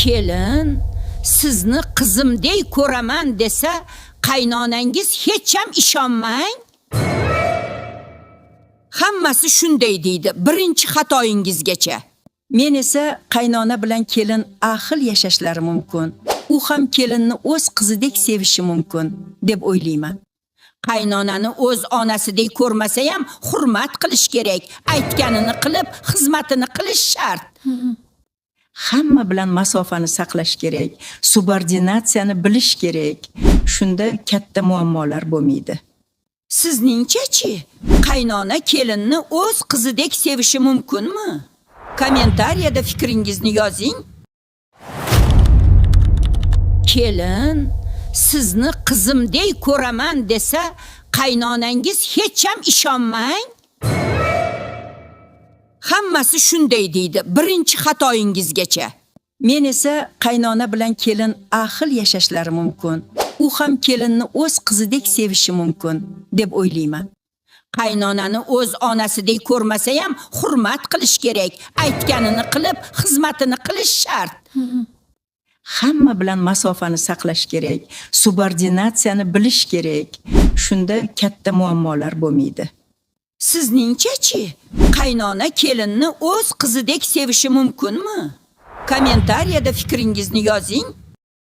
Kelin, sizni qizimdek ko'raman desa, qaynonangiz hech ham ishonmang. Hammasi shunday deydi, birinchi xatoyingizgacha. Men esa qaynona bilan kelin ahil yashashlari mumkin. U ham kelinni o'z qizidek sevishi mumkin deb o'ylayman. Qaynonani o'z onasidek ko'rmasa ham hurmat qilish kerak. Aytganini qilib, xizmatini qilish shart. Hamma bilan masofani saqlash kerak, subordinatsiyani bilish kerak. Shunda katta muammolar bo'lmaydi. Sizningcha-chi, qaynona kelinni o'z qizidek sevishi mumkinmi? Kommentariyada fikringizni yozing. Kelin, sizni qizimdek ko'raman desa, qaynonangiz hech ham ishonmang. Hammasi shunday deydi, birinchi xatoyingizgacha. Men esa qaynona bilan kelin ahil yashashlari mumkin. U ham kelinni o'z qizidek sevishi mumkin deb o'ylayman. Qaynonani o'z onasidek ko'rmasa ham hurmat qilish kerak. Aytganini qilib, xizmatini qilish shart. Hamma bilan masofani saqlash kerak, subordinatsiyani bilish kerak. Shunda katta muammolar bo'lmaydi. Sizningcha-chi, qaynona kelinni o'z qizidek sevishi mumkinmi? Kommentariyada fikringizni yozing.